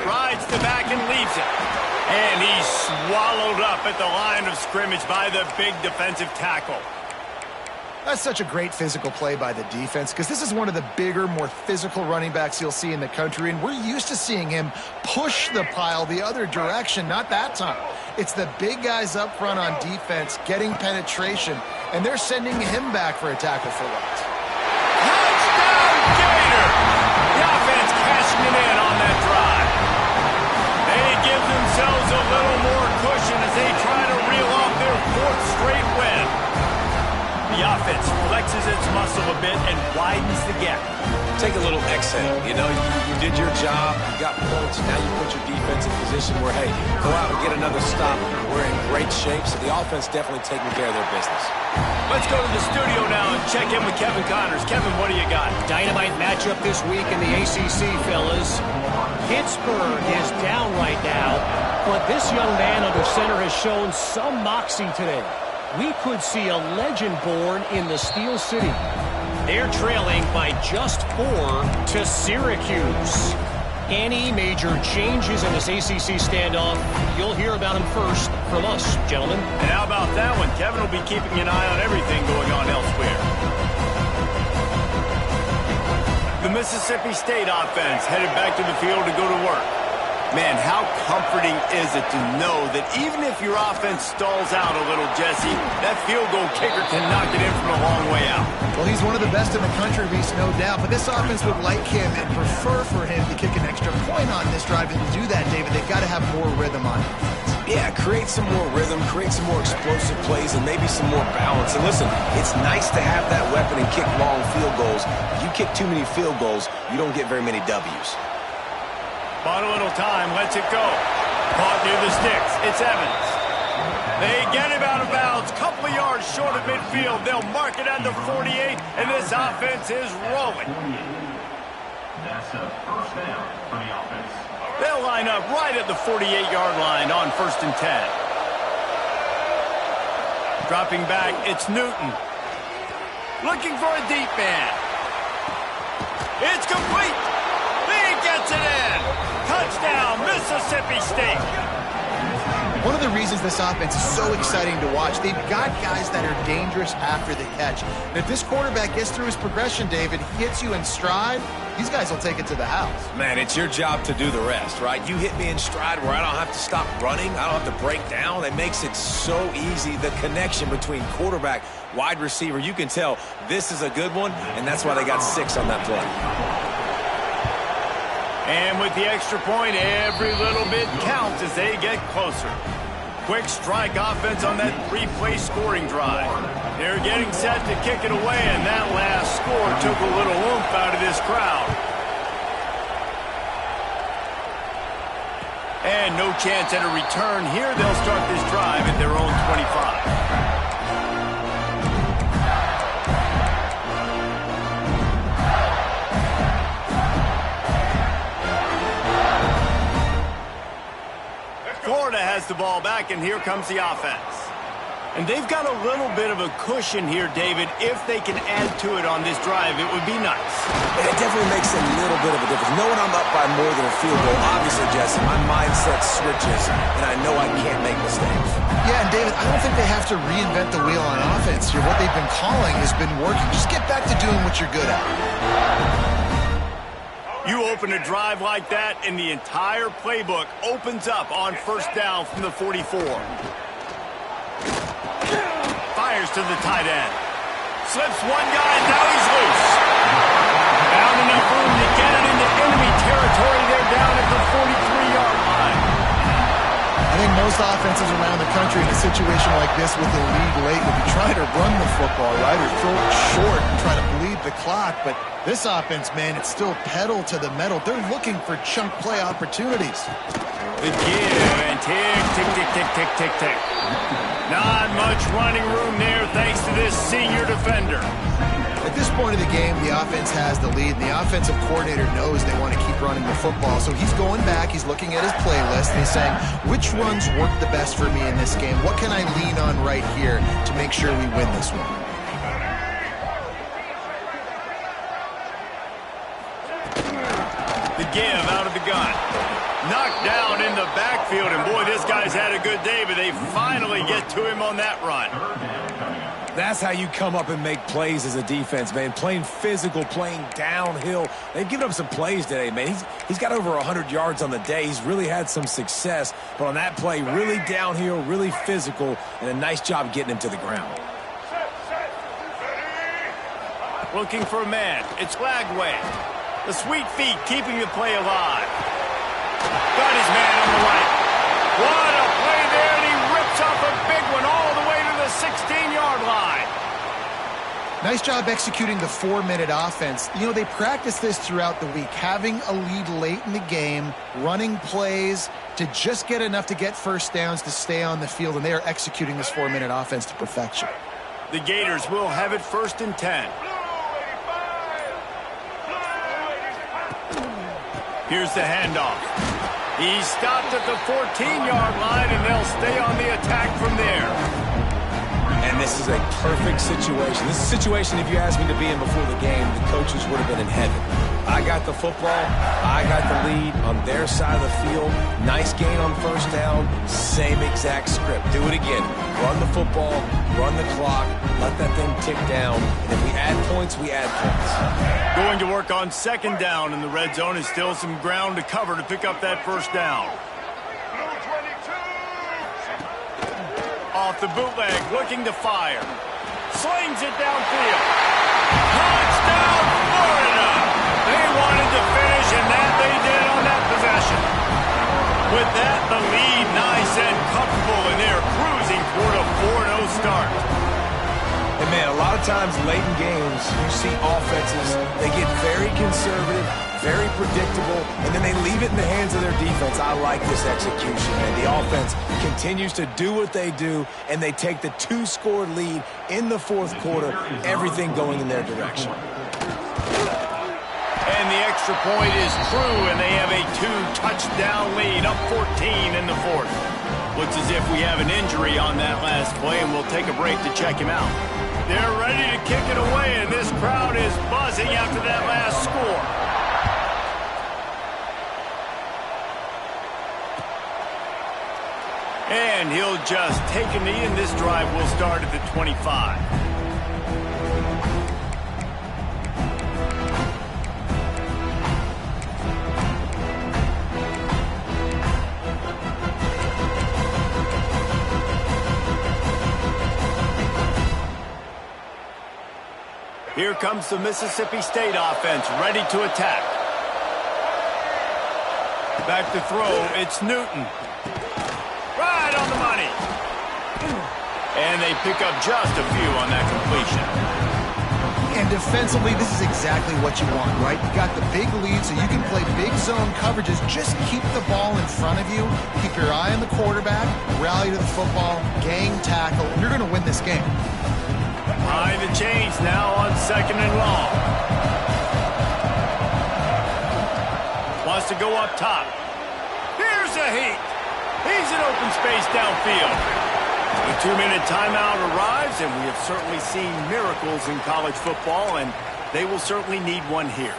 Rides the back and leaves it. And he's swallowed up at the line of scrimmage by the big defensive tackle. That's such a great physical play by the defense because this is one of the bigger, more physical running backs you'll see in the country, and we're used to seeing him push the pile the other direction. Not that time. It's the big guys up front on defense getting penetration, and they're sending him back for a tackle for loss. Touchdown, Gator! The offense cashing it in on that drive. They give themselves a little more cushion as they try to reel off their 4th straight win. The offense flexes its muscle a bit and widens the gap. Take a little exhale. You know, you did your job. You got points. Now you put your defense in position where, hey, go out and get another stop. We're in great shape, so the offense definitely taking care of their business. Let's go to the studio now and check in with Kevin Connors. Kevin, what do you got? Dynamite matchup this week in the ACC, fellas. Pittsburgh is down right now, but this young man under center has shown some moxie today. We could see a legend born in the Steel City. They're trailing by just 4 to Syracuse. Any major changes in this ACC standoff, you'll hear about them first from us, gentlemen. And how about that one? Kevin will be keeping an eye on everything going on elsewhere. The Mississippi State offense headed back to the field to go to work. Man, how comforting is it to know that even if your offense stalls out a little, Jesse, that field goal kicker can knock it in from a long way out. Well, he's one of the best in the country, Reese, no doubt. But this offense would like him and prefer for him to kick an extra point on this drive. And to do that, David, they've got to have more rhythm on defense. Yeah, create some more rhythm, create some more explosive plays, and maybe some more balance. And listen, it's nice to have that weapon and kick long field goals. If you kick too many field goals, you don't get very many W's. Bought a little time, lets it go. Caught near the sticks. It's Evans. They get him out of bounds. Couple of yards short of midfield. They'll mark it at the 48, and this offense is rolling. That's a first down for the offense. They'll line up right at the 48-yard line on 1st and 10. Dropping back, it's Newton. Looking for a deep man. It's complete. He gets it in. Touchdown, Mississippi State. One of the reasons this offense is so exciting to watch, they've got guys that are dangerous after the catch. And if this quarterback gets through his progression, David, he hits you in stride, these guys will take it to the house. Man, it's your job to do the rest, right? You hit me in stride where I don't have to stop running. I don't have to break down. It makes it so easy. The connection between quarterback, wide receiver, you can tell this is a good one, and that's why they got 6 on that play. And with the extra point, every little bit counts as they get closer. Quick strike offense on that 3-play scoring drive. They're getting set to kick it away, and that last score took a little oomph out of this crowd. And no chance at a return here. They'll start this drive at their own 25. Florida has the ball back, and here comes the offense. And they've got a little bit of a cushion here, David. If they can add to it on this drive, it would be nice. And it definitely makes a little bit of a difference. Knowing I'm up by more than a field goal, obviously, Jesse, my mindset switches, and I know I can't make mistakes. Yeah, and David, I don't think they have to reinvent the wheel on offense here. What they've been calling has been working. Just get back to doing what you're good at. You open a drive like that, and the entire playbook opens up on 1st down from the 44. Fires to the tight end. Slips one guy, and now he's loose. Found enough room to get it into enemy territory. They're down at the 43-yard line. I think most offenses around the country in a situation like this with the lead late would be trying to run the football, right, or throw it short and try to bleed the clock. But this offense, man, it's still pedal to the metal. They're looking for chunk play opportunities. The give and tick, tick, tick, tick, tick, tick, tick. Not much running room there thanks to this senior defender. At this point of the game, the offense has the lead, and the offensive coordinator knows they want to keep running the football. So he's going back, he's looking at his playlist, and he's saying, which runs work the best for me in this game? What can I lean on right here to make sure we win this one? The give out of the gun. Knocked down in the backfield, and boy, this guy's had a good day, but they finally get to him on that run. That's how you come up and make plays as a defense, man. Playing physical, playing downhill. They've given up some plays today, man. He's got over 100 yards on the day. He's really had some success. But on that play, really downhill, really physical, and a nice job getting him to the ground. Looking for a man. It's Lagway. The sweet feet keeping the play alive. Got his man on the right. What a play there, and he rips off a big one all the way to the 16-yard line. Nice job executing the 4-minute offense. You know, they practice this throughout the week, having a lead late in the game, running plays to just get enough to get first downs to stay on the field, and they are executing this 4-minute offense to perfection. The Gators will have it 1st and 10. Here's the handoff. He stopped at the 14-yard line, and they'll stay on the attack from there. And this is a perfect situation. This is a situation, if you asked me to be in before the game, the coaches would have been in heaven. I got the football. I got the lead on their side of the field. Nice gain on first down. Same exact script. Do it again. Run the football. Run the clock. Let that thing tick down. And if we add points, we add points. Going to work on 2nd down in the red zone is still some ground to cover to pick up that first down. Off the bootleg, looking to fire. Slings it downfield. Touchdown, Florida! They wanted to finish, and that they did on that possession. With that, the lead nice and comfortable, and they're cruising toward a 4-0 start. And, man, a lot of times late in games, you see offenses, they get very conservative, very predictable, and then they leave it in the hands of their defense. I like this execution, man. The offense continues to do what they do, and they take the 2-score lead in the 4th quarter, everything going in their direction. And the extra point is true, and they have a 2-touchdown lead, up 14 in the 4th. Looks as if we have an injury on that last play, and we'll take a break to check him out. They're ready to kick it away, and this crowd is buzzing after that last score. And he'll just take a knee, and this drive will start at the 25. Here comes the Mississippi State offense, ready to attack. Back to throw, it's Newton. Right on the money. And they pick up just a few on that completion. And defensively, this is exactly what you want, right? You got the big lead, so you can play big zone coverages. Just keep the ball in front of you. Keep your eye on the quarterback. Rally to the football. Gang tackle. You're going to win this game. Behind the chains now on 2nd and long. Wants to go up top. Here's a heat. He's in open space downfield. The 2-minute timeout arrives, and we have certainly seen miracles in college football, and they will certainly need one here.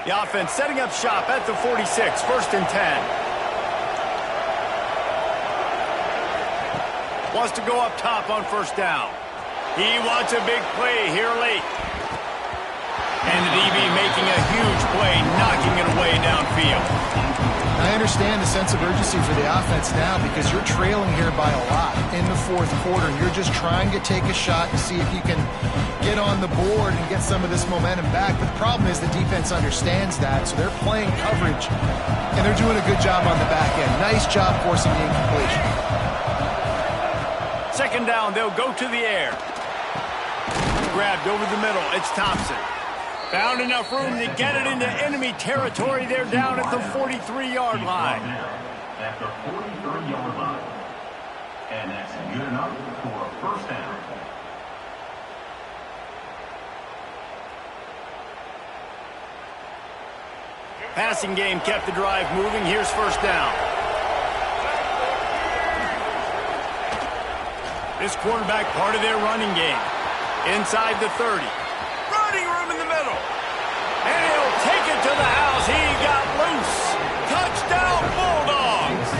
The offense setting up shop at the 46, 1st and 10. Wants to go up top on 1st down. He wants a big play here late. And the DB making a huge play, knocking it away downfield. I understand the sense of urgency for the offense now because you're trailing here by a lot in the 4th quarter. You're just trying to take a shot to see if you can get on the board and get some of this momentum back. But the problem is the defense understands that, so they're playing coverage, and they're doing a good job on the back end. Nice job forcing the incompletion. 2nd down, they'll go to the air. Grabbed over the middle, it's Thompson. Found enough room to get it into enemy territory. They're down at the 43-yard line. At the 43-yard line. And that's good enough for a 1st down. Passing game kept the drive moving. Here's 1st down. This quarterback part of their running game. Inside the 30. Running room in the middle. it to the house. He got loose. Touchdown, Bulldogs.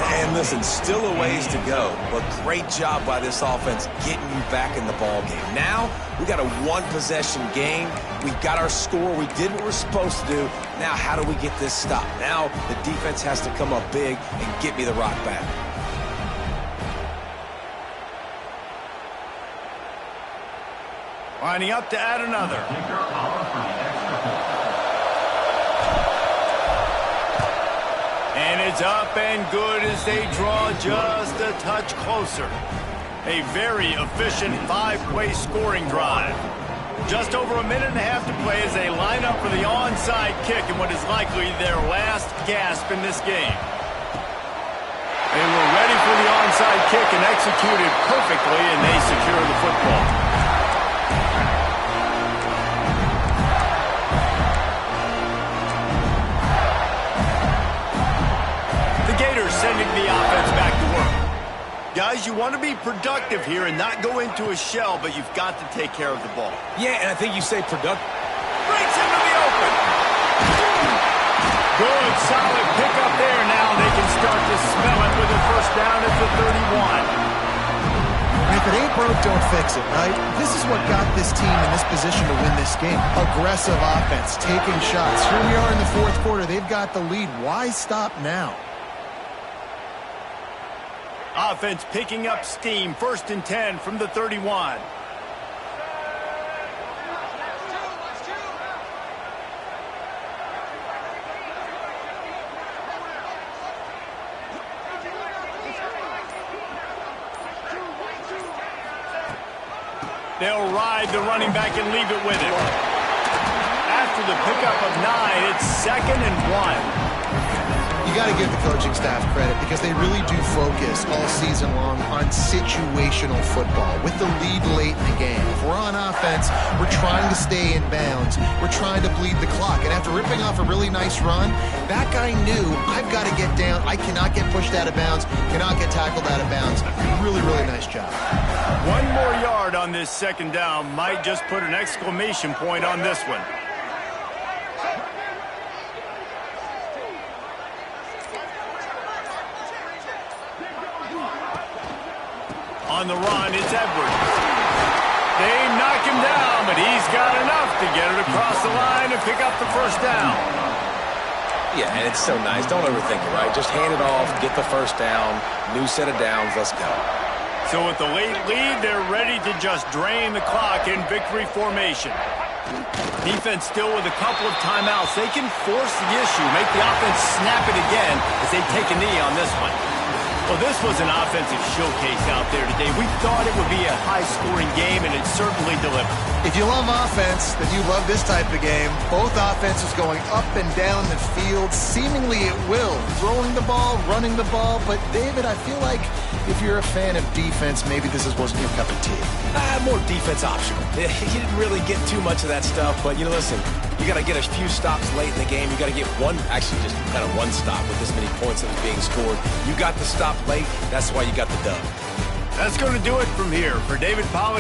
And listen, still a ways to go, but great job by this offense getting you back in the ball game. Now, we got a one-possession game. We got our score. We did what we're supposed to do. Now, how do we get this stopped? Now, the defense has to come up big and get me the rock back. Lining up to add another. And it's up and good as they draw just a touch closer. A very efficient five-play scoring drive. Just over a minute and a half to play as they line up for the onside kick in what is likely their last gasp in this game. They were ready for the onside kick and executed perfectly, and they secure the football. Sending the offense back to work. Guys, you want to be productive here and not go into a shell, but you've got to take care of the ball. Yeah, and I think you say productive. Breaks into the open. Good, solid pickup there. Now they can start to smell it with a first down at the 31. If it ain't broke, don't fix it, right? This is what got this team in this position to win this game. Aggressive offense, taking shots. Here we are in the fourth quarter. They've got the lead. Why stop now? Offense picking up steam. 1st and 10 from the 31. They'll ride the running back and leave it with him. After the pickup of 9, it's 2nd and 1. You got to give the coaching staff credit because they really do focus all season long on situational football with the lead late in the game. If we're on offense, we're trying to stay in bounds. We're trying to bleed the clock. And after ripping off a really nice run, that guy knew, I've got to get down. I cannot get pushed out of bounds, cannot get tackled out of bounds. Really, really nice job. One more yard on this 2nd down might just put an exclamation point on this one. On the run, it's Edwards. They knock him down, but he's got enough to get it across the line and pick up the first down. Yeah, and it's so nice. Don't overthink it, right? Just hand it off, get the first down, new set of downs, let's go. So with the late lead, they're ready to just drain the clock in victory formation. Defense still with a couple of timeouts. They can force the issue, make the offense snap it again as they take a knee on this one. Well, this was an offensive showcase out there today. We thought it would be a high-scoring game, and it certainly delivered. If you love offense, then you love this type of game. Both offenses going up and down the field, seemingly at will. Throwing the ball, running the ball. But, David, I feel like if you're a fan of defense, maybe this wasn't your cup of tea. More defense optional. You didn't really get too much of that stuff, but, listen, you got to get a few stops late in the game. You got to get one stop with this many points that was being scored. You got the stop late. That's why you got the dub. That's going to do it from here. For David Pollack